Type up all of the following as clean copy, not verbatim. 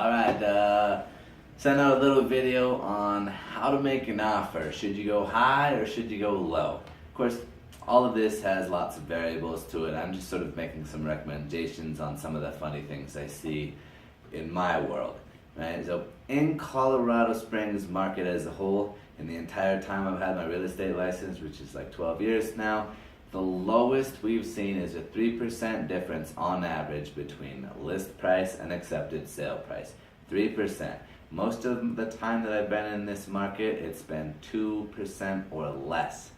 Alright, sent out a little video on how to make an offer. Should you go high or should you go low? Of course, all of this has lots of variables to it. I'm just sort of making some recommendations on some of the funny things I see in my world. Right? So in Colorado Springs market as a whole, in the entire time I've had my real estate license, which is like 12 years now, the lowest we've seen is a 3% difference on average between list price and accepted sale price. 3%. Most of the time that I've been in this market, it's been 2% or less.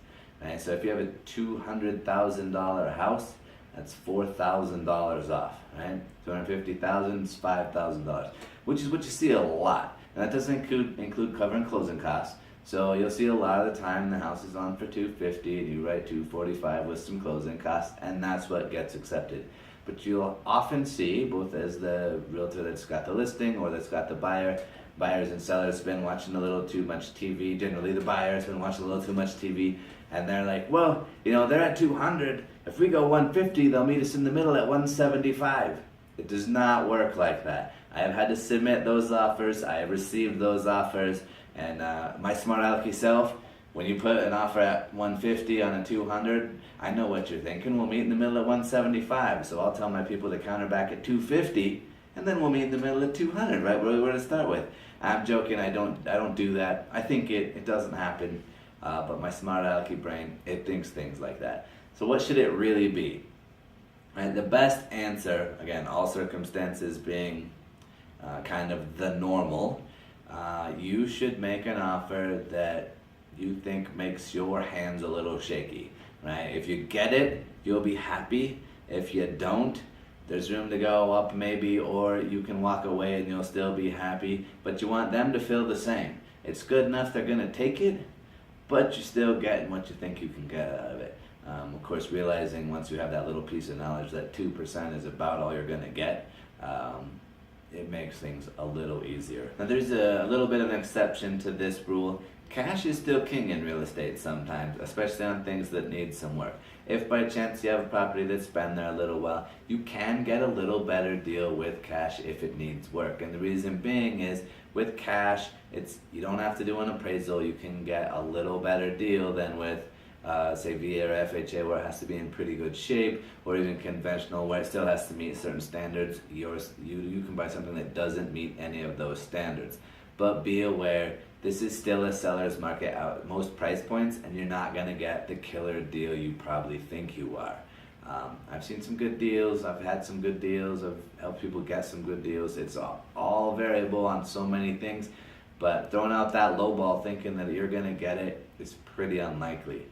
Right? So if you have a $200,000 house, that's $4,000 off. Right? $250,000 is $5,000, which is what you see a lot. And that doesn't include covering closing costs. So you'll see a lot of the time the house is on for $250 and you write $245 with some closing costs, and that's what gets accepted. But you'll often see, both as the realtor that's got the listing or that's got the buyer, buyers and sellers have been watching a little too much TV. Generally the buyer's been watching a little too much TV, and they're like, well, they're at 200. If we go 150, they'll meet us in the middle at 175. It does not work like that. I have had to submit those offers. I have received those offers. And my smart alecky self, when you put an offer at 150 on a 200, I know what you're thinking. We'll meet in the middle at 175. So I'll tell my people to counter back at 250, and then we'll meet in the middle at 200, right? Where to start with. I'm joking. I don't do that. I think it doesn't happen. But my smart alecky brain, it thinks things like that. So what should it really be? Right? The best answer, again, all circumstances being kind of the normal, you should make an offer that you think makes your hands a little shaky, right? If you get it, you'll be happy. If you don't, there's room to go up maybe, or you can walk away and you'll still be happy, but you want them to feel the same. It's good enough they're gonna take it, but you're still getting what you think you can get out of it. Of course, realizing once you have that little piece of knowledge that 2% is about all you're gonna get, it makes things a little easier. Now there's a little bit of an exception to this rule. Cash is still king in real estate sometimes, especially on things that need some work. If by chance you have a property that's been there a little while, you can get a little better deal with cash if it needs work. And the reason being is, with cash, you don't have to do an appraisal. You can get a little better deal than with say VA or FHA, where it has to be in pretty good shape, or even conventional, where it still has to meet certain standards. You can buy something that doesn't meet any of those standards. But be aware, this is still a seller's market at most price points, and you're not going to get the killer deal you probably think you are. I've seen some good deals, I've had some good deals, I've helped people get some good deals. It's all variable on so many things, but throwing out that low ball thinking that you're going to get it is pretty unlikely.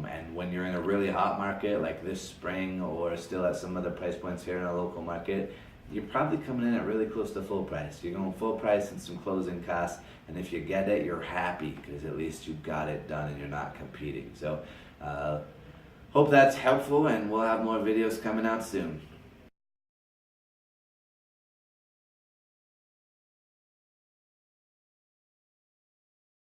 And when you're in a really hot market like this spring, or still at some other price points here in a local market, you're probably coming in at really close to full price. You're going full price and some closing costs, and if you get it, you're happy because at least you got it done and you're not competing. So hope that's helpful, and we'll have more videos coming out soon.